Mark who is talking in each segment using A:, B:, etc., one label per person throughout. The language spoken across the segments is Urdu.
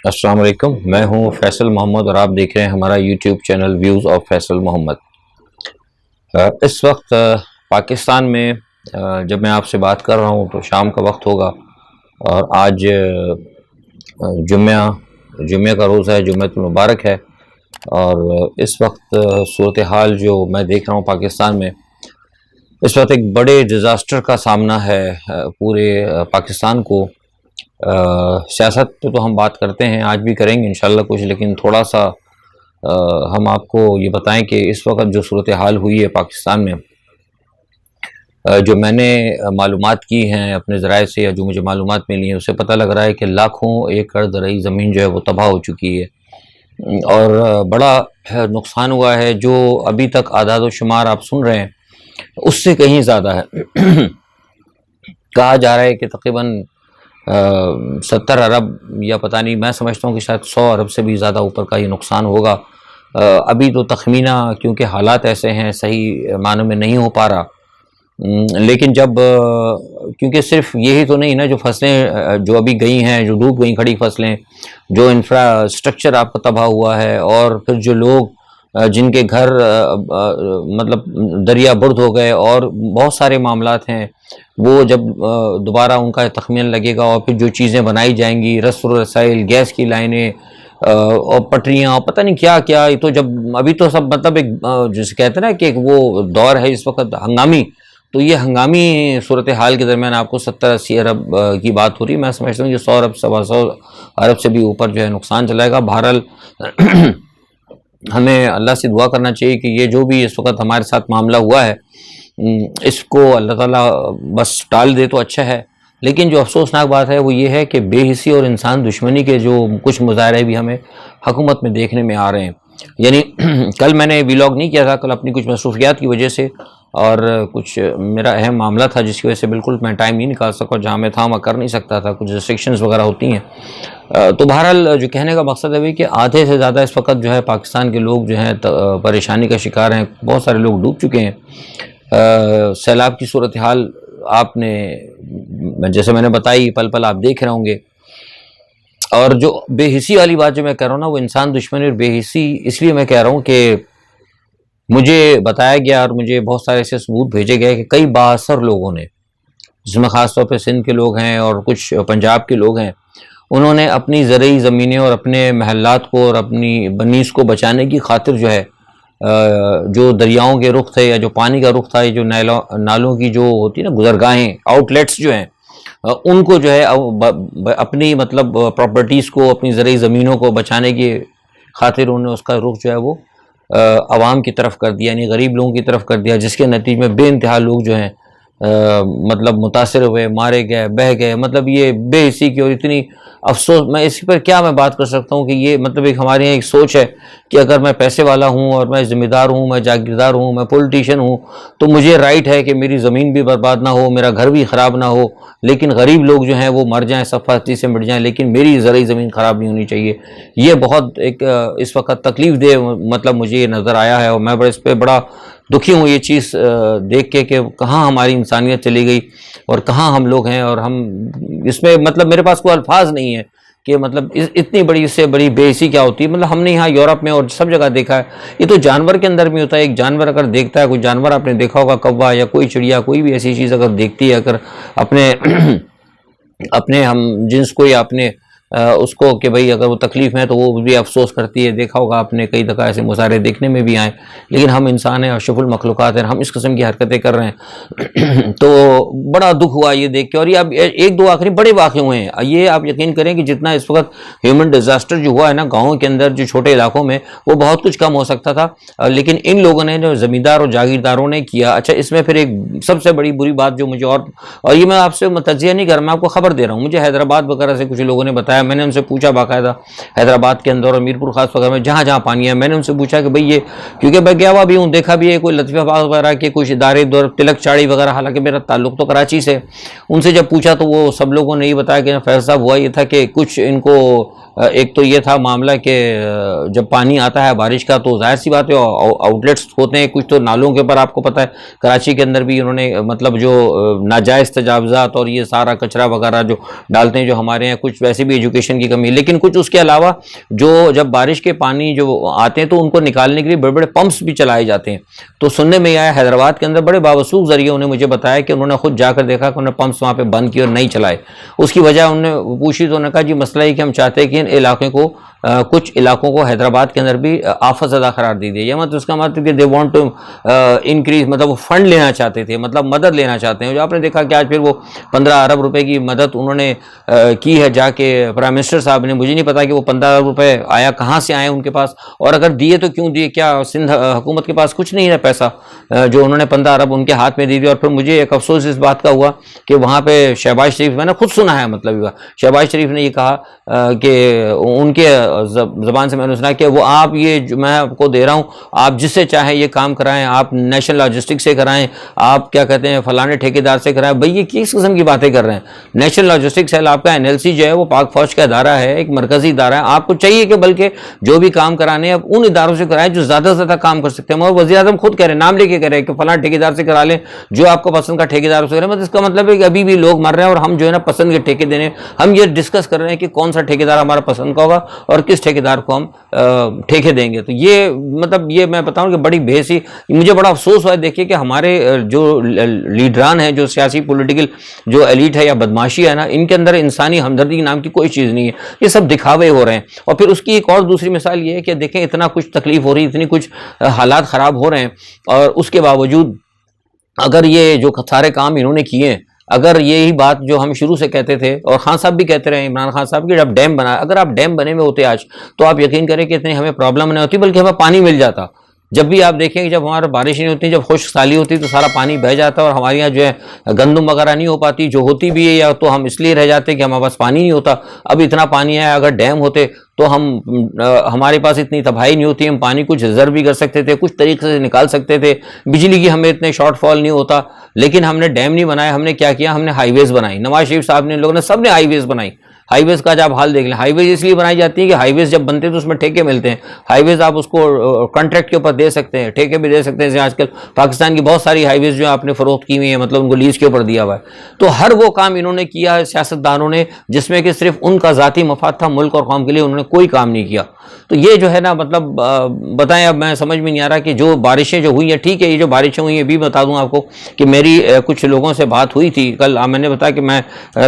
A: السلام علیکم، میں ہوں فیصل محمد اور آپ دیکھ رہے ہیں ہمارا YouTube channel views of Faisal Muhammad. اس وقت پاکستان میں جب میں آپ سے بات کر رہا ہوں تو شام کا وقت ہوگا، اور آج جمعہ کا روز ہے، جمعہ المبارک ہے، اور اس وقت صورتحال جو میں دیکھ رہا ہوں پاکستان میں، اس وقت ایک بڑے ڈیزاسٹر کا سامنا ہے پورے پاکستان کو۔ سیاست پہ تو ہم بات کرتے ہیں، آج بھی کریں گے انشاءاللہ کچھ، لیکن تھوڑا سا ہم آپ کو یہ بتائیں کہ اس وقت جو صورتحال ہوئی ہے پاکستان میں، جو میں نے معلومات کی ہیں اپنے ذرائع سے، یا جو مجھے معلومات ملی ہیں، اس سے پتہ لگ رہا ہے کہ لاکھوں ایکڑ زرعی زمین جو ہے وہ تباہ ہو چکی ہے، اور بڑا نقصان ہوا ہے۔ جو ابھی تک اعداد و شمار آپ سن رہے ہیں اس سے کہیں زیادہ ہے۔ کہا جا رہا ہے کہ تقریباً 70 ارب، یا پتہ نہیں، میں سمجھتا ہوں کہ شاید 100 ارب سے بھی زیادہ اوپر کا یہ نقصان ہوگا۔ ابھی تو تخمینہ، کیونکہ حالات ایسے ہیں، صحیح معنوں میں نہیں ہو پا رہا، لیکن جب کیونکہ صرف یہی تو نہیں نا، جو فصلیں جو ابھی گئی ہیں، جو ڈوب گئیں کھڑی فصلیں، جو انفراسٹرکچر آپ کا تباہ ہوا ہے، اور پھر جو لوگ جن کے گھر مطلب دریا برد ہو گئے، اور بہت سارے معاملات ہیں، وہ جب دوبارہ ان کا تخمینہ لگے گا، اور پھر جو چیزیں بنائی جائیں گی، رسد و رسائل، گیس کی لائنیں اور پٹریاں، اور پتہ نہیں کیا کیا، یہ تو جب ابھی تو سب مطلب ایک جسے کہتے ہیں نا کہ وہ دور ہے اس وقت ہنگامی، تو یہ ہنگامی صورتحال کے درمیان آپ کو 70-80 ارب کی بات ہو رہی ہے۔ میں سمجھتا ہوں کہ 100 ارب، 125 ارب سے بھی اوپر جو ہے نقصان چلائے گا۔ بہرحال ہمیں اللہ سے دعا کرنا چاہیے کہ یہ جو بھی اس وقت ہمارے ساتھ معاملہ ہوا ہے، اس کو اللہ تعالیٰ بس ٹال دے تو اچھا ہے۔ لیکن جو افسوسناک بات ہے وہ یہ ہے کہ بے حسی اور انسان دشمنی کے جو کچھ مظاہرے بھی ہمیں حکومت میں دیکھنے میں آ رہے ہیں۔ یعنی کل میں نے ویلاگ نہیں کیا تھا، کل اپنی کچھ مصروفیات کی وجہ سے، اور کچھ میرا اہم معاملہ تھا جس کی وجہ سے بالکل میں ٹائم نہیں نکال سکا، جہاں میں تھا میں کر نہیں سکتا تھا، کچھ ریسٹرکشنز وغیرہ ہوتی ہیں۔ تو بہرحال جو کہنے کا مقصد ہے کہ آدھے سے زیادہ اس وقت جو ہے پاکستان کے لوگ جو ہیں پریشانی کا شکار ہیں، بہت سارے لوگ ڈوب چکے ہیں۔ سیلاب کی صورتحال آپ نے جیسے میں نے بتائی، پل پل آپ دیکھ رہے ہوں گے۔ اور جو بے حسی والی بات جو میں کہہ رہا ہوں نا، وہ انسان دشمنی اور بے حسی اس لیے میں کہہ رہا ہوں کہ مجھے بتایا گیا اور مجھے بہت سارے ایسے ثبوت بھیجے گئے کہ کئی بااثر لوگوں نے، جس میں خاص طور پہ سندھ کے لوگ ہیں اور کچھ پنجاب کے لوگ ہیں، انہوں نے اپنی زرعی زمینیں اور اپنے محلات کو اور اپنی بنیس کو بچانے کی خاطر جو ہے، جو دریاؤں کے رخ تھے یا جو پانی کا رخ تھا، یہ جو نالوں کی جو ہوتی ہے نا گزرگاہیں، آؤٹ لیٹس جو ہیں، ان کو جو ہے اپنی مطلب پراپرٹیز کو، اپنی زرعی زمینوں کو بچانے کی خاطر انہوں نے اس کا رخ جو ہے وہ عوام کی طرف کر دیا، یعنی غریب لوگوں کی طرف کر دیا، جس کے نتیجے میں بے انتہا لوگ جو ہیں مطلب متاثر ہوئے، مارے گئے، بہہ گئے۔ مطلب یہ بے حسی کی اور اتنی افسوس، میں اس پر کیا میں بات کر سکتا ہوں کہ یہ مطلب ایک ہمارے یہاں ایک سوچ ہے کہ اگر میں پیسے والا ہوں اور میں ذمہ دار ہوں، میں جاگیردار ہوں، میں پولیٹیشین ہوں، تو مجھے رائٹ ہے کہ میری زمین بھی برباد نہ ہو، میرا گھر بھی خراب نہ ہو، لیکن غریب لوگ جو ہیں وہ مر جائیں، سفارتی سے مٹ جائیں، لیکن میری زرعی زمین خراب نہیں ہونی چاہیے۔ یہ بہت ایک اس وقت تکلیف دہ مطلب مجھے یہ نظر آیا ہے، اور میں اس پہ بڑا دکھی ہوں یہ چیز دیکھ کے کہ کہاں ہماری انسانیت چلی گئی اور کہاں ہم لوگ ہیں۔ اور ہم اس میں مطلب میرے پاس کوئی الفاظ نہیں ہے کہ مطلب اتنی بڑی، اس سے بڑی بے حسی کیا ہوتی ہے۔ مطلب ہم نے یہاں یورپ میں اور سب جگہ دیکھا ہے، یہ تو جانور کے اندر بھی ہوتا ہے۔ ایک جانور اگر دیکھتا ہے، کوئی جانور آپ نے دیکھا ہوگا، کوا یا کوئی چڑیا، کوئی بھی ایسی چیز اگر دیکھتی ہے، اگر اپنے ہم جنس کو یا اپنے اس کو کہ بھئی اگر وہ تکلیف ہے تو وہ بھی افسوس کرتی ہے۔ دیکھا ہوگا آپ نے، کئی دفعہ ایسے مظاہرے دیکھنے میں بھی آئے، لیکن ہم انسان ہیں، اشرف المخلوقات ہیں، ہم اس قسم کی حرکتیں کر رہے ہیں۔ تو بڑا دکھ ہوا یہ دیکھ کے۔ اور یہ اب ایک دو آخری بڑے واقعے ہوئے ہیں، یہ آپ یقین کریں کہ جتنا اس وقت ہیومن ڈیزاسٹر جو ہوا ہے نا گاؤں کے اندر، جو چھوٹے علاقوں میں، وہ بہت کچھ کم ہو سکتا تھا، لیکن ان لوگوں نے جو زمیندار اور جاگیرداروں نے کیا۔ اچھا، اس میں پھر ایک سب سے بڑی بری بات جو مجھے اور یہ میں آپ سے تجزیہ نہیں کر رہا، میں آپ کو خبر دے رہا ہوں، مجھے حیدرآباد وغیرہ سے کچھ لوگوں نے بتایا، میں نے ان سے پوچھا باقاعدہ، حیدرآباد کے اندر اور میرپور خاص وغیرہ میں جہاں جہاں پانی ہے، میں نے ان سے پوچھا کہ بھئی یہ، کیونکہ میں گیا ہوا بھی ہوں، دیکھا بھی ہے کوئی لطیفہ باغ وغیرہ کے کچھ ادارے دور، تلک چاڑی وغیرہ، حالانکہ میرا تعلق تو کراچی سے۔ ان سے جب پوچھا تو وہ سب لوگوں نے یہ بتایا کہ فیض صاحب ہوا یہ تھا کہ کچھ ان کو ایک تو یہ تھا معاملہ کہ جب پانی آتا ہے بارش کا تو ظاہر سی بات ہے آؤٹ لیٹس ہوتے ہیں کچھ تو نالوں کے اوپر، آپ کو پتہ ہے کراچی کے اندر بھی انہوں نے مطلب جو ناجائز تجاوزات اور یہ سارا کچرا وغیرہ جو ڈالتے ہیں، جو ہمارے ہیں کچھ ویسے بھی ایجوکیشن کی کمی, لیکن کچھ اس کے علاوہ جو جب بارش کے پانی جو آتے ہیں تو ان کو نکالنے کے لیے بڑے بڑے پمپس بھی چلائے جاتے ہیں. تو سننے میں آیا حیدرآباد کے اندر بڑے باوسوخ ذریعے انہیں مجھے بتایا کہ انہوں نے خود جا کر دیکھا کہ انہوں نے پمپس وہاں پہ بند کیے اور نہیں چلائے. اس کی وجہ انہوں نے پوچھی تو انہوں نے کہا جی مسئلہ یہ کہ ہم چاہتے ہیں کہ ان علاقے کو کچھ علاقوں کو حیدرآباد کے اندر بھی آفت زدہ قرار دی دیا. یہ مطلب اس کا مطلب کہ دے وانٹ ٹو انکریز, مطلب وہ فنڈ لینا چاہتے تھے, مطلب مدد لینا چاہتے ہیں. جو آپ نے دیکھا کہ آج پھر وہ 15 ارب روپے کی مدد انہوں نے کی ہے جا کے پرائم منسٹر صاحب نے. مجھے نہیں پتا کہ وہ 15 ارب روپے آیا کہاں سے آئے ان کے پاس, اور اگر دیے تو کیوں دیے, کیا سندھ حکومت کے پاس کچھ نہیں ہے پیسہ جو انہوں نے 15 ارب ان کے ہاتھ میں دے دیا. اور پھر مجھے ایک افسوس اس بات کا ہوا کہ وہاں پہ شہباز شریف, میں نے خود سنا ہے, مطلب شہباز شریف نے یہ کہا کہ ان کے زبان سے میں نے سنا کہ وہ آپ یہ میں آپ کو دے رہا ہوں, آپ جس سے چاہیں یہ کام کرائیں, آپ نیشنل لاجسٹک سے کرائیں, آپ کیا کہتے ہیں فلانے ٹھیکیدار سے کرائیں. بھئی یہ کس قسم کی باتیں کر رہے ہیں؟ نیشنل لاجسٹک سیل آپ کا NLC جو ہے وہ پاک فوج کا ادارہ ہے, ایک مرکزی ادارہ ہے. آپ کو چاہیے کہ بلکہ جو بھی کام کرانے ہیں ان اداروں سے کرائیں جو زیادہ سے زیادہ کام کر سکتے ہیں. اور وزیر اعظم خود کہہ رہے ہیں, نام لے کے کہہ رہے ہیں کہ فلاں ٹھیکیدار سے کرا لیں, جو آپ کو پسند کا ٹھیکیدار سے کریں. مطلب اس کا مطلب ہے کہ ابھی بھی لوگ مر رہے ہیں اور ہم جو ہے نا پسند کے ٹھیکے دینے, ہم یہ ڈسکس کر رہے ہیں کہ کون سا ٹھیکیدار ہمارا پسند کا ہوگا اور کس ٹھیکیدار کو ہم ٹھیکے دیں گے. تو یہ مطلب یہ میں بتاؤں کہ بڑی بحثی, مجھے بڑا افسوس ہوا دیکھیے کہ ہمارے جو لیڈران ہیں, جو سیاسی پولیٹیکل جو ایلیٹ ہے یا بدماشی ہے نا, ان کے اندر انسانی ہمدردی نام کی کوئی چیز نہیں ہے. یہ سب دکھاوے ہو رہے ہیں. اور پھر اس کی ایک اور دوسری مثال یہ ہے کہ دیکھیں اتنا کچھ تکلیف ہو رہی, اتنی کچھ حالات خراب ہو رہے ہیں, اور اس کے باوجود اگر یہ جو سارے کام انہوں نے کیے ہیں, اگر یہی بات جو ہم شروع سے کہتے تھے اور خان صاحب بھی کہتے رہے, عمران خان صاحب, کہ جب ڈیم بنا, اگر آپ ڈیم بنے ہوئے ہوتے آج تو آپ یقین کریں کہ اتنی ہمیں پرابلم نہیں ہوتی, بلکہ ہمیں پانی مل جاتا. جب بھی آپ دیکھیں کہ جب ہمارا بارش نہیں ہوتی, جب خشک سالی ہوتی تو سارا پانی بہہ جاتا, اور ہمارے یہاں جو ہے گندم وغیرہ نہیں ہو پاتی, جو ہوتی بھی ہے یا تو ہم اس لیے رہ جاتے کہ ہمارے پاس پانی نہیں ہوتا. اب اتنا پانی ہے, اگر ڈیم ہوتے تو ہمارے پاس اتنی تباہی نہیں ہوتی, ہم پانی کچھ ریزرو بھی کر سکتے تھے, کچھ طریقے سے نکال سکتے تھے, بجلی کی ہمیں اتنے شارٹ فال نہیں ہوتا. لیکن ہم نے ڈیم نہیں بنایا, ہم نے کیا کیا, ہم نے ہائی ویز بنائی. نواز شریف صاحب نے, لوگوں نے, سب نے ہائی ویز بنائی. ہائی ویز کا جب حال دیکھ لیں, ہائی ویز اس لیے بنائی جاتی ہے کہ ہائی ویز جب بنتے ہیں تو اس میں ٹھیکے ملتے ہیں. ہائی ویز آپ اس کو کانٹریکٹ کے اوپر دے سکتے ہیں, ٹھیکے بھی دے سکتے ہیں. آج کل پاکستان کی بہت ساری ہائی ویز جو آپ نے فروخت کی ہوئی ہیں, مطلب ان کو لیز کے اوپر دیا ہوا ہے. تو ہر وہ کام انہوں نے کیا ہے سیاستدانوں نے جس میں کہ صرف ان کا ذاتی مفاد تھا, ملک اور قوم کے لیے انہوں نے کوئی کام نہیں کیا. تو یہ جو ہے نا مطلب بتائیں, اب میں سمجھ میں نہیں آ رہا کہ جو بارشیں جو ہوئی ہیں, ٹھیک ہے یہ جو بارشیں ہوئی ہیں, بھی بتا دوں آپ کو کہ میری کچھ لوگوں سے بات ہوئی تھی کل. میں نے بتایا کہ میں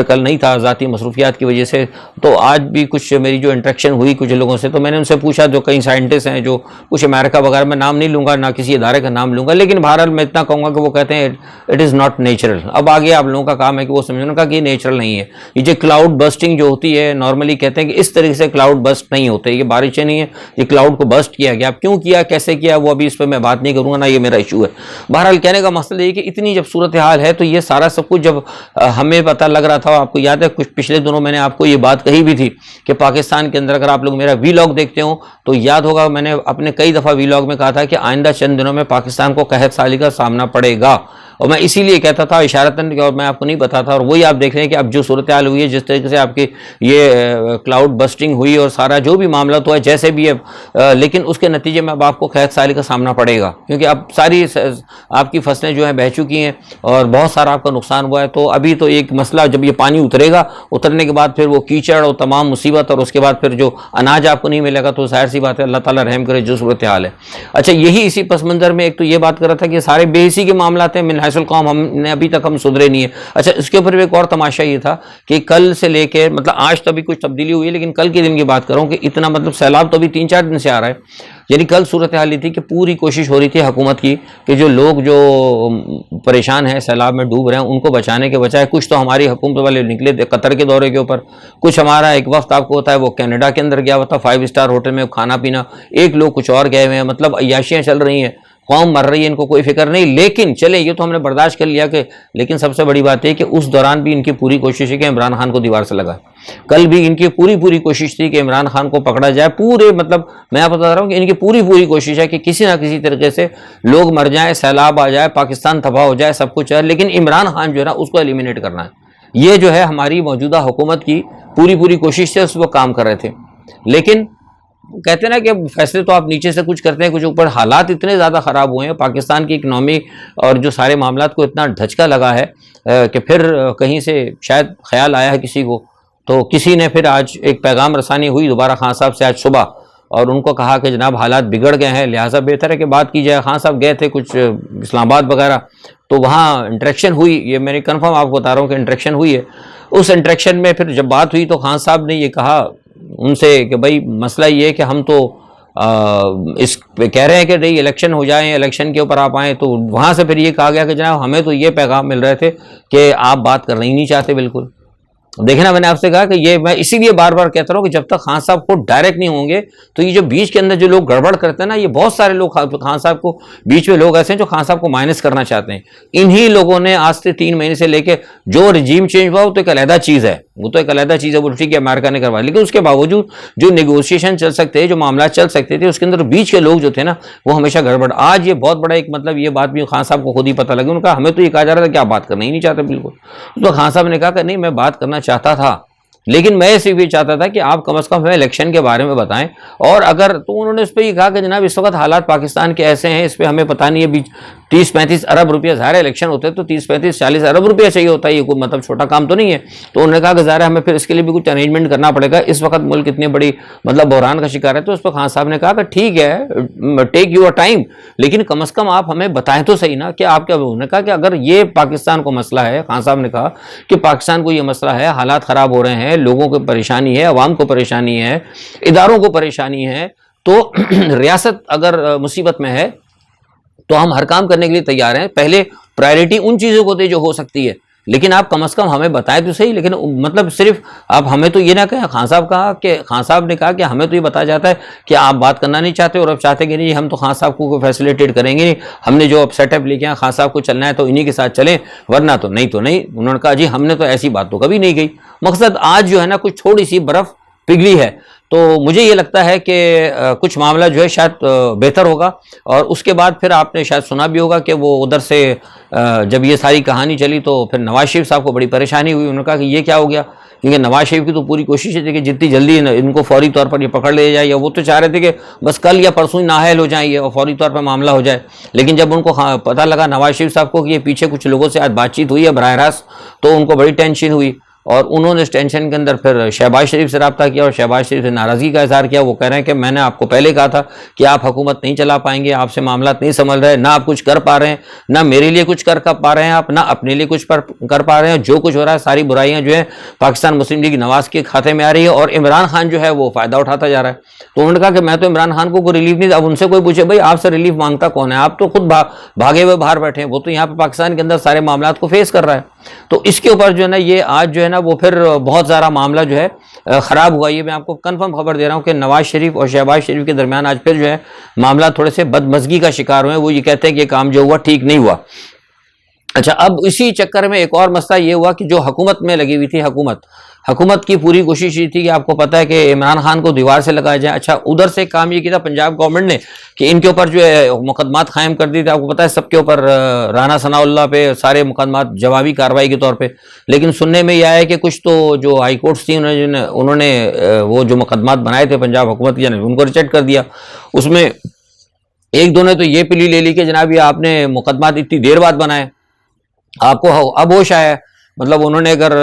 A: کل نہیں تھا ذاتی مصروفیات کی وجہ سے, تو آج بھی کچھ میری جو انٹریکشن ہوئی کچھ لوگوں سے, تو میں نے ان سے پوچھا, جو کئی سائنٹسٹ ہیں جو کچھ امریکہ وغیرہ, میں نام نہیں لوں گا, نہ کسی ادارے کا نام لوں گا, لیکن بہرحال میں اتنا کہوں گا کہ وہ کہتے ہیں اٹ از ناٹ نیچرل. اب آگے آپ لوگوں کا کام ہے کہ وہ سمجھنے کا کہ یہ نیچرل نہیں ہے. یہ جو کلاؤڈ بسٹنگ جو ہوتی ہے, نارملی کہتے ہیں کہ اس طریقے سے کلاؤڈ بسٹ نہیں ہوتے, یہ بارشیں نہیں ہیں, یہ کلاؤڈ کو بسٹ کیا گیا. اب کیوں کیا, کیسے کیا, وہ ابھی اس پہ میں بات نہیں کروں گا, نہ یہ میرا ایشو ہے. بہرحال کہنے کا مسئلہ یہ کہ اتنی جب صورتحال ہے تو یہ سارا سب کچھ جب ہمیں پتہ لگ رہا تھا, آپ کو یاد ہے کچھ پچھلے دنوں میں نے آپ کو یہ بات کہی بھی تھی کہ پاکستان کے اندر, اگر آپ لوگ میرا وی لاگ دیکھتے ہوں تو یاد ہوگا میں نے اپنے کئی دفعہ وی لاگ میں کہا تھا کہ آئندہ چند دنوں میں پاکستان کو قحط سالی کا سامنا پڑے گا. اور میں اسی لیے کہتا تھا اشارتاً, اور میں آپ کو نہیں بتاتا, اور وہی آپ دیکھ رہے ہیں کہ اب جو صورتحال ہوئی ہے, جس طریقے سے آپ کی یہ کلاؤڈ بسٹنگ ہوئی اور سارا جو بھی معاملات ہوا ہے جیسے بھی ہے, لیکن اس کے نتیجے میں اب آپ کو قحط سالی کا سامنا پڑے گا, کیونکہ اب ساری آپ کی فصلیں جو ہیں بہہ چکی ہیں اور بہت سارا آپ کا نقصان ہوا ہے. تو ابھی تو ایک مسئلہ, جب یہ پانی اترے گا, اترنے کے بعد پھر وہ کیچڑ اور تمام مصیبت, اور اس کے بعد پھر جو اناج آپ کو نہیں ملے گا, تو ظاہر سی بات ہے اللہ تعالیٰ رحم کرے جو صورتحال ہے. اچھا, یہی اسی پس منظر میں ایک تو یہ بات کر رہا تھا کہ سارے بے حسی کے معاملات ہیں, من حیث القوم ہم نے ابھی تک ہم سدھرے نہیں ہیں. اچھا, اس کے اوپر ایک اور تماشا یہ تھا کہ کل سے لے کے, مطلب آج تو ابھی کچھ تبدیلی ہوئی ہے, لیکن کل کے دن کی بات کروں کہ اتنا مطلب سیلاب تو ابھی 3-4 دن سے آ رہا ہے. یعنی کل صورتحال یہ تھی کہ پوری کوشش ہو رہی تھی حکومت کی کہ جو لوگ جو پریشان ہیں, سیلاب میں ڈوب رہے ہیں, ان کو بچانے کے بجائے کچھ تو ہماری حکومت والے نکلے تھے قطر کے دورے کے اوپر, کچھ ہمارا ایک وقت آپ کو ہوتا ہے وہ کینیڈا کے اندر گیا ہوا تھا 5 اسٹار ہوٹل میں کھانا پینا, ایک لوگ کچھ اور گئے ہوئے ہیں. مطلب عیاشیاں چل رہی ہیں, قوم مر رہی ہے, ان کو کوئی فکر نہیں. لیکن چلے یہ تو ہم نے برداشت کر لیا کہ, لیکن سب سے بڑی بات ہے کہ اس دوران بھی ان کی پوری کوشش ہے کہ عمران خان کو دیوار سے لگائے. کل بھی ان کی پوری کوشش تھی کہ عمران خان کو پکڑا جائے. پورے مطلب میں آپ بتا رہا ہوں کہ ان کی پوری کوشش ہے کہ کسی نہ کسی طریقے سے لوگ مر جائیں, سیلاب آ جائے, پاکستان تباہ ہو جائے, سب کچھ ہے, لیکن عمران خان جو ہے نا اس کو ایلیمینیٹ کرنا ہے. یہ جو ہے ہماری موجودہ حکومت کی پوری کوشش سے اس وہ کام کر رہے تھے. لیکن کہتے ہیں نا کہ فیصلے تو آپ نیچے سے کچھ کرتے ہیں, کچھ اوپر حالات اتنے زیادہ خراب ہوئے ہیں, پاکستان کی اکنامی اور جو سارے معاملات کو اتنا دھچکا لگا ہے کہ پھر کہیں سے شاید خیال آیا ہے کسی کو, تو کسی نے پھر آج ایک پیغام رسانی ہوئی دوبارہ خان صاحب سے آج صبح، اور ان کو کہا کہ جناب حالات بگڑ گئے ہیں، لہٰذا بہتر ہے کہ بات کی جائے۔ خان صاحب گئے تھے کچھ اسلام آباد وغیرہ، تو وہاں انٹریکشن ہوئی، یہ میں نے کنفرم آپ کو بتا رہا ہوں کہ انٹریکشن ہوئی ہے۔ اس انٹریکشن میں پھر جب بات ہوئی تو خان صاحب نے یہ کہا ان سے کہ بھائی مسئلہ یہ ہے کہ ہم تو اس پہ کہہ رہے ہیں کہ نہیں الیکشن ہو جائیں، الیکشن کے اوپر آپ آئیں، تو وہاں سے پھر یہ کہا گیا کہ جناب ہمیں تو یہ پیغام مل رہے تھے کہ آپ بات کرنا ہی نہیں چاہتے بالکل۔ دیکھنا میں نے آپ سے کہا کہ یہ میں اسی لیے بار بار کہتا رہا ہوں کہ جب تک خان صاحب خود ڈائریکٹ نہیں ہوں گے تو یہ جو بیچ کے اندر جو لوگ گڑبڑ کرتے ہیں نا، یہ بہت سارے لوگ خان صاحب کو بیچ میں لوگ ایسے ہیں جو خان صاحب کو مائنس کرنا چاہتے ہیں۔ انہی لوگوں نے آج سے 3 مہینے سے لے کے جو رجیم چینج ہوا وہ تو ایک علیحدہ چیز ہے، وہ تو ایک علیحدہ چیز ہے، وہ ٹھیک ہے امریکہ نے کروایا، لیکن اس کے باوجود جو نیگوشیشن چل سکتے ہیں، جو معاملات چل سکتے تھے، اس کے اندر بیچ کے لوگ جو تھے نا وہ ہمیشہ گڑبڑ۔ آج یہ بہت بڑا ایک مطلب یہ بات بھی خان صاحب کو خود ہی پتہ لگی، انہوں نے کہا ہمیں تو یہ کہا جا رہا تھا کہ آپ بات کرنا ہی نہیں چاہتے بالکل۔ تو خان صاحب نے کہا کہ نہیں میں بات کرنا چاہتا تھا، لیکن میں صرف یہ چاہتا تھا کہ آپ کم از کم ہمیں الیکشن کے بارے میں بتائیں، اور اگر تو انہوں نے اس پہ یہ کہا کہ جناب اس وقت حالات پاکستان کے ایسے ہیں، اس پہ ہمیں پتہ نہیں ہے 30-35 ارب روپیہ، ظاہر الیکشن ہوتے تو 30-35-40 ارب روپیہ چاہیے ہوتا ہے، یہ کوئی مطلب چھوٹا کام تو نہیں ہے۔ تو انہوں نے کہا کہ ظاہر ہمیں پھر اس کے لیے بھی کچھ ارینجمنٹ کرنا پڑے گا، اس وقت ملک اتنی بڑی مطلب بحران کا شکار ہے۔ تو اس پہ خان صاحب نے کہا کہ ٹھیک ہے ٹیک یور ٹائم، لیکن کم از کم آپ ہمیں بتائیں تو صحیح نا کہ آپ کیا۔ انہوں نے کہا کہ اگر یہ پاکستان کو مسئلہ ہے، خان صاحب نے کہا کہ پاکستان کو یہ مسئلہ ہے، حالات خراب ہو رہے ہیں، لوگوں کو پریشانی ہے، عوام کو پریشانی ہے، اداروں کو پریشانی ہے، تو ریاست اگر مصیبت میں ہے تو ہم ہر کام کرنے کے لیے تیار ہیں، پہلے پرائرٹی ان چیزوں کو دے جو ہو سکتی ہے، لیکن آپ کم از کم ہمیں بتائیں تو صحیح۔ لیکن مطلب صرف آپ ہمیں تو یہ نہ کہیں، خان صاحب نے کہا کہ ہمیں تو یہ بتایا جاتا ہے کہ آپ بات کرنا نہیں چاہتے، اور اب چاہتے کہ نہیں ہم تو خان صاحب کو فیسیلیٹیٹ کریں گے نہیں، ہم نے جو اب سیٹ اپ لے کے خان صاحب کو چلنا ہے تو انہی کے ساتھ چلیں، ورنہ تو نہیں۔ انہوں نے کہا جی ہم نے تو ایسی بات تو کبھی نہیں کہی۔ مقصد آج جو ہے نا کچھ تھوڑی سی برف پگھلی ہے، تو مجھے یہ لگتا ہے کہ کچھ معاملہ جو ہے شاید بہتر ہوگا۔ اور اس کے بعد پھر آپ نے شاید سنا بھی ہوگا کہ وہ ادھر سے جب یہ ساری کہانی چلی تو پھر نواز شریف صاحب کو بڑی پریشانی ہوئی، انہوں نے کہا کہ یہ کیا ہو گیا، کیونکہ نواز شریف کی تو پوری کوشش تھی کہ جتنی جلدی ان کو فوری طور پر یہ پکڑ لیا جائے، یا وہ تو چاہ رہے تھے کہ بس کل یا پرسوں نااہل ہو جائیں یہ اور فوری طور پر معاملہ ہو جائے۔ لیکن جب ان کو پتہ لگا نواز شریف صاحب کو کہ یہ پیچھے کچھ لوگوں سے آج بات چیت ہوئی ہے براہ راست، تو ان کو بڑی ٹینشن ہوئی، اور انہوں نے اس ٹینشن کے اندر پھر شہباز شریف سے رابطہ کیا، اور شہباز شریف سے ناراضگی کا اظہار کیا۔ وہ کہہ رہے ہیں کہ میں نے آپ کو پہلے کہا تھا کہ آپ حکومت نہیں چلا پائیں گے، آپ سے معاملات نہیں سنبھل رہے، نہ آپ کچھ کر پا رہے ہیں، نہ میرے لیے کچھ کر پا رہے ہیں آپ، نہ اپنے لیے کچھ کر پا رہے ہیں، جو کچھ ہو رہا ہے ساری برائیاں جو ہیں پاکستان مسلم لیگ نواز کے کھاتے میں آ رہی ہے، اور عمران خان جو ہے وہ فائدہ اٹھاتا جا رہا ہے۔ تو انہوں نے کہا کہ میں تو عمران خان کو کوئی ریلیف نہیں، اب ان سے کوئی پوچھے بھائی آپ سے ریلیف مانگتا کون ہے، آپ تو خود بھاگے ہوئے باہر بیٹھے ہیں، وہ تو یہاں پہ پاکستان کے اندر سارے معاملات کو فیس کر رہا ہے۔ تو اس کے اوپر جو ہے نا یہ آج جو ہے نا وہ پھر بہت سارا معاملہ جو ہے خراب ہوا۔ یہ میں آپ کو کنفرم خبر دے رہا ہوں کہ نواز شریف اور شہباز شریف کے درمیان آج پھر جو ہے معاملات تھوڑے سے بدمزگی کا شکار ہوئے، وہ یہ کہتے ہیں کہ یہ کام جو ہوا ٹھیک نہیں ہوا۔ اچھا، اب اسی چکر میں ایک اور مسئلہ یہ ہوا کہ جو حکومت میں لگی ہوئی تھی، حکومت کی پوری کوشش یہ تھی کہ آپ کو پتہ ہے کہ عمران خان کو دیوار سے لگایا جائے۔ اچھا، ادھر سے کام یہ کیا تھا پنجاب گورنمنٹ نے کہ ان کے اوپر جو ہے مقدمات قائم کر دی تھے، آپ کو پتہ ہے سب کے اوپر، رانا ثناء اللہ پہ سارے مقدمات جوابی کارروائی کے طور پہ۔ لیکن سننے میں یہ آیا کہ کچھ تو جو ہائی کورٹس تھیں انہوں نے وہ جو مقدمات بنائے تھے پنجاب حکومت کی جانب ان کو ریجیکٹ کر دیا۔ اس میں ایک دو نے تو یہ پلی لے لی کہ جناب یہ آپ نے مقدمات اتنی دیر بعد بنائے، آپ کو اب ہوش آیا ہے۔ مطلب انہوں نے اگر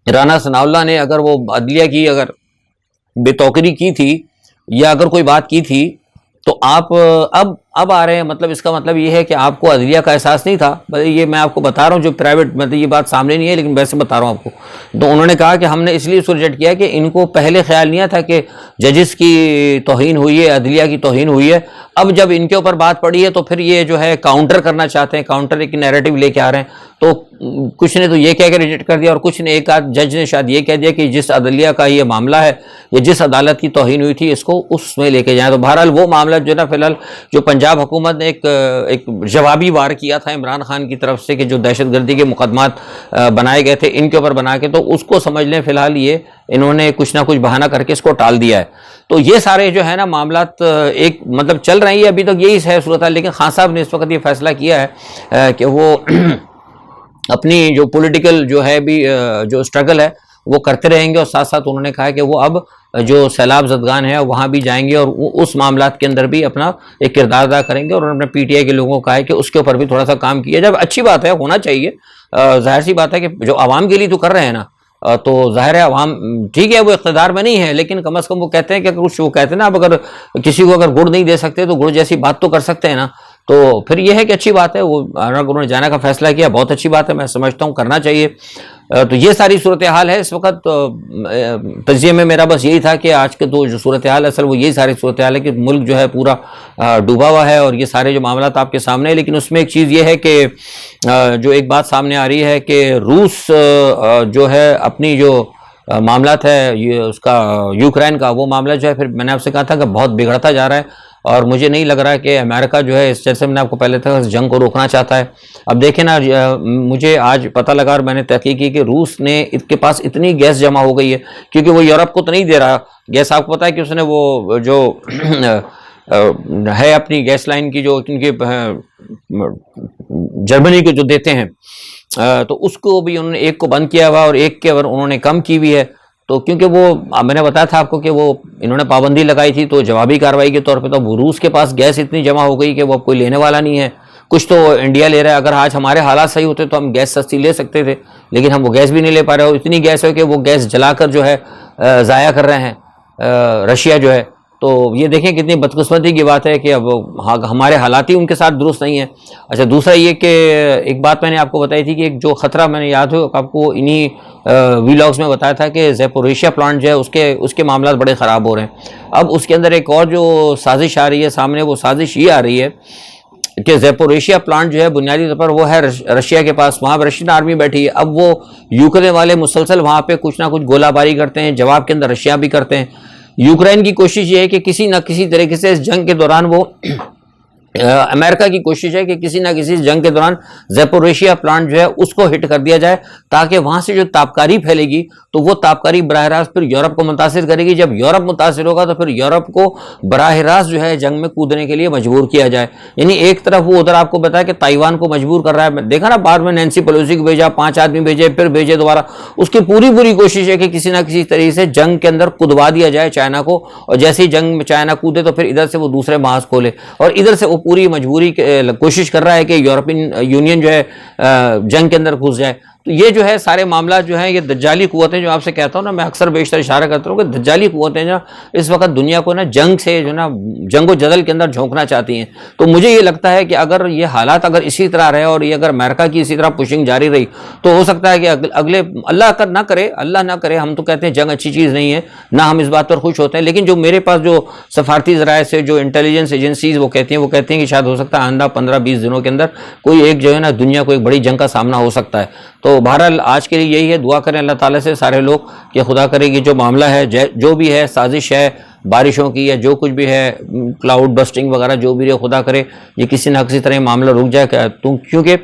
A: رانا ثناء اللہ نے اگر وہ عدلیہ کی اگر بے توقیری کی تھی یا اگر کوئی بات کی تھی تو آپ اب آ رہے ہیں، مطلب اس کا مطلب یہ ہے کہ آپ کو عدلیہ کا احساس نہیں تھا۔ یہ میں آپ کو بتا رہا ہوں جو پرائیویٹ، مطلب یہ بات سامنے نہیں ہے لیکن ویسے بتا رہا ہوں آپ کو۔ تو انہوں نے کہا کہ ہم نے اس لیے ریجیکٹ کیا کہ ان کو پہلے خیال نہیں تھا کہ ججز کی توہین ہوئی ہے، عدلیہ کی توہین ہوئی ہے۔ اب جب ان کے اوپر بات پڑی ہے تو پھر یہ جو ہے کاؤنٹر کرنا چاہتے ہیں، کاؤنٹر ایک نیریٹو لے کے آ رہے ہیں۔ تو کچھ نے تو یہ کہہ کے ریجیکٹ کر دیا، اور کچھ نے ایک آدھ جج نے شاید یہ کہہ دیا کہ جس عدلیہ کا یہ معاملہ ہے یا جس عدالت کی توہین ہوئی تھی اس کو اس میں لے کے جائیں۔ تو بہرحال وہ معاملہ جو ہے نا فی الحال جو پنجاب حکومت نے ایک جوابی وار کیا تھا عمران خان کی طرف سے کہ جو دہشت گردی کے مقدمات بنائے گئے تھے ان کے اوپر بنا کے، تو اس کو سمجھ لیں فی الحال یہ انہوں نے کچھ نہ کچھ بہانہ کر کے اس کو ٹال دیا ہے۔ تو یہ سارے جو ہے نا معاملات ایک مطلب چل رہے ہیں، ابھی تک یہی ہے صورتحال۔ لیکن خان صاحب نے اس وقت یہ فیصلہ کیا ہے کہ وہ اپنی جو پولیٹیکل جو ہے بھی جو اسٹرگل ہے وہ کرتے رہیں گے، اور ساتھ ساتھ انہوں نے کہا کہ وہ اب جو سیلاب زدگان ہے وہاں بھی جائیں گے اور اس معاملات کے اندر بھی اپنا ایک کردار ادا کریں گے۔ اور انہوں نے پی ٹی آئی کے لوگوں کو کہا ہے کہ اس کے اوپر بھی تھوڑا سا کام کیا جب اچھی بات ہے، ہونا چاہیے، ظاہر سی بات ہے کہ جو عوام کے لیے تو کر رہے ہیں نا، تو ظاہر ہے عوام ٹھیک ہے وہ اقتدار میں نہیں ہے، لیکن کم از کم وہ کہتے ہیں کہ کچھ، وہ کہتے ہیں نا اب اگر کسی کو اگر گڑ نہیں دے سکتے تو گڑ جیسی بات تو کر سکتے ہیں نا. تو پھر یہ ہے کہ اچھی بات ہے، وہ اگر انہوں نے جانے کا فیصلہ کیا بہت اچھی بات ہے، میں سمجھتا ہوں کرنا چاہیے. تو یہ ساری صورتحال ہے اس وقت. تجزیے میں میرا بس یہی تھا کہ آج کے جو صورتحال اصل وہ یہی ساری صورتحال ہے کہ ملک جو ہے پورا ڈوبا ہوا ہے، اور یہ سارے جو معاملات آپ کے سامنے ہیں. لیکن اس میں ایک چیز یہ ہے کہ جو ایک بات سامنے آ رہی ہے کہ روس جو ہے اپنی جو معاملات ہے یہ اس کا یوکرین کا وہ معاملہ جو ہے، پھر میں نے آپ سے کہا تھا کہ بہت بگڑتا جا رہا ہے، اور مجھے نہیں لگ رہا کہ امریکہ جو ہے اس جیسے میں نے آپ کو پہلے تھا اس جنگ کو روکنا چاہتا ہے. اب دیکھیں نا، مجھے آج پتہ لگا اور میں نے تحقیق کی کہ روس نے اس کے پاس اتنی گیس جمع ہو گئی ہے، کیونکہ وہ یورپ کو تو نہیں دے رہا گیس. آپ کو پتہ ہے کہ اس نے وہ جو ہے اپنی گیس لائن کی جو ان کے جرمنی کو جو دیتے ہیں، تو اس کو بھی انہوں نے ایک کو بند کیا ہوا اور ایک کے انہوں نے کم کی ہوئی ہے. تو کیونکہ وہ میں نے بتایا تھا آپ کو کہ وہ انہوں نے پابندی لگائی تھی، تو جوابی کارروائی کے طور پہ تو وہ روس کے پاس گیس اتنی جمع ہو گئی کہ وہ اب کوئی لینے والا نہیں ہے. کچھ تو انڈیا لے رہا ہے. اگر آج ہمارے حالات صحیح ہوتے تو ہم گیس سستی لے سکتے تھے، لیکن ہم وہ گیس بھی نہیں لے پا رہے. اور اتنی گیس ہے کہ وہ گیس جلا کر جو ہے ضائع کر رہے ہیں رشیا جو ہے. تو یہ دیکھیں کتنی بدقسمتی کی بات ہے کہ اب ہمارے حالات ہی ان کے ساتھ درست نہیں ہیں. اچھا، دوسرا یہ کہ ایک بات میں نے آپ کو بتائی تھی کہ ایک جو خطرہ میں نے یاد ہو آپ کو انہی ویلاگز میں بتایا تھا کہ زیپوریشیا پلانٹ جو ہے اس کے معاملات بڑے خراب ہو رہے ہیں. اب اس کے اندر ایک اور جو سازش آ رہی ہے سامنے، وہ سازش یہ آ رہی ہے کہ زیپوریشیا پلانٹ جو ہے بنیادی طور پر وہ ہے رشیا کے پاس، وہاں رشین آرمی بیٹھی ہے. اب وہ یوکرین والے مسلسل وہاں پہ کچھ نہ کچھ گولہ باری کرتے ہیں، جواب کے اندر رشیا بھی کرتے ہیں. یوکرین کی کوشش یہ ہے کہ کسی نہ کسی طریقے سے اس جنگ کے دوران وہ امریکہ کی کوشش ہے کہ کسی نہ کسی جنگ کے دوران زیپوریشیا پلانٹ جو ہے اس کو ہٹ کر دیا جائے، تاکہ وہاں سے جو تابکاری پھیلے گی تو وہ تابکاری براہ راست پھر یورپ کو متاثر کرے گی. جب یورپ متاثر ہوگا تو پھر یورپ کو براہ راست جو ہے جنگ میں کودنے کے لیے مجبور کیا جائے. یعنی ایک طرف وہ ادھر آپ کو بتایا کہ تائیوان کو مجبور کر رہا ہے، دیکھا نا بعد میں نینسی پیلوسی کو بھیجا، 5 آدمی بھیجے، پھر بھیجے دوبارہ. اس کی پوری کوشش ہے کہ کسی نہ کسی طریقے سے جنگ کے اندر کودوا دیا جائے چائنا کو، اور جیسے ہی جنگ میں چائنا کودے تو پھر ادھر سے وہ دوسرے محاذ کھولے، اور ادھر سے وہ پوری مجبوری کوشش کر رہا ہے کہ یورپین یونین جو ہے جنگ کے اندر گھس جائے. تو یہ جو ہے سارے معاملات جو ہیں یہ دجالی قوتیں، جو آپ سے کہتا ہوں نا، میں اکثر بیشتر اشارہ کرتا ہوں کہ دجالی قوتیں جو اس وقت دنیا کو نا جنگ سے جو نا جنگ و جدل کے اندر جھونکنا چاہتی ہیں. تو مجھے یہ لگتا ہے کہ اگر یہ حالات اگر اسی طرح رہے اور یہ اگر امریکہ کی اسی طرح پشنگ جاری رہی تو ہو سکتا ہے کہ اگلے اللہ نہ کرے، ہم تو کہتے ہیں جنگ اچھی چیز نہیں ہے، نہ ہم اس بات پر خوش ہوتے ہیں، لیکن جو میرے پاس جو سفارتی ذرائع سے جو انٹیلیجنس ایجنسیز وہ کہتی ہیں کہ شاید ہو سکتا ہے آئندہ 15-20 دنوں کے اندر کوئی ایک جو ہے نا دنیا کو ایک بڑی جنگ کا سامنا ہو سکتا ہے. تو بہرحال آج کے لیے یہی ہے، دعا کریں اللہ تعالیٰ سے سارے لوگ کہ خدا کرے کہ جو معاملہ ہے جو بھی ہے سازش ہے بارشوں کی یا جو کچھ بھی ہے کلاؤڈ بسٹنگ وغیرہ جو بھی ہے، خدا کرے یہ کسی نہ کسی طرح معاملہ رک جائے، کیونکہ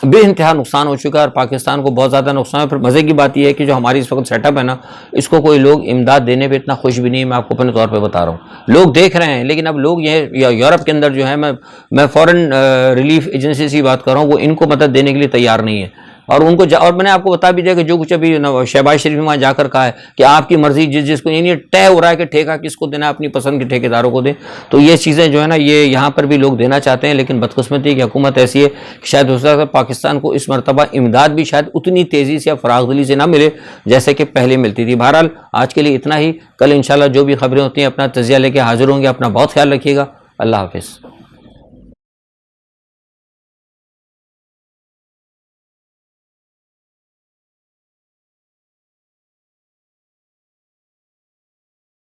A: بے انتہا نقصان ہو چکا ہے اور پاکستان کو بہت زیادہ نقصان ہے. پھر مزے کی بات یہ ہے کہ جو ہماری اس وقت سیٹ اپ ہے نا، اس کو کوئی لوگ امداد دینے پہ اتنا خوش بھی نہیں ہے. میں آپ کو اپنے طور پہ بتا رہا ہوں، لوگ دیکھ رہے ہیں، لیکن اب لوگ یہ یورپ کے اندر جو ہے میں فورن ریلیف ایجنسی سے بات کر رہا ہوں، وہ ان کو مدد دینے کے لیے تیار نہیں ہے. اور ان کو اور میں نے آپ کو بتا بھی دیا کہ جو کچھ ابھی شہباز شریف میں وہاں جا کر کہا ہے کہ آپ کی مرضی جس کو، یعنی طے ہو رہا ہے کہ ٹھیکہ کس کو دینا ہے، اپنی پسند کے ٹھیکیداروں کو دیں. تو یہ چیزیں جو ہے نا یہ یہاں پر بھی لوگ دینا چاہتے ہیں، لیکن بدقسمتی کی حکومت ایسی ہے کہ شاید ہو سکتا ہے پاکستان کو اس مرتبہ امداد بھی شاید اتنی تیزی سے یا فراغ دلی سے نہ ملے جیسے کہ پہلے ملتی تھی. بہرحال آج کے لیے اتنا ہی، کل انشاءاللہ جو بھی خبریں ہوتی ہیں اپنا تجزیہ لے کے حاضر ہوں گے. اپنا بہت خیال رکھیے گا. اللہ حافظ.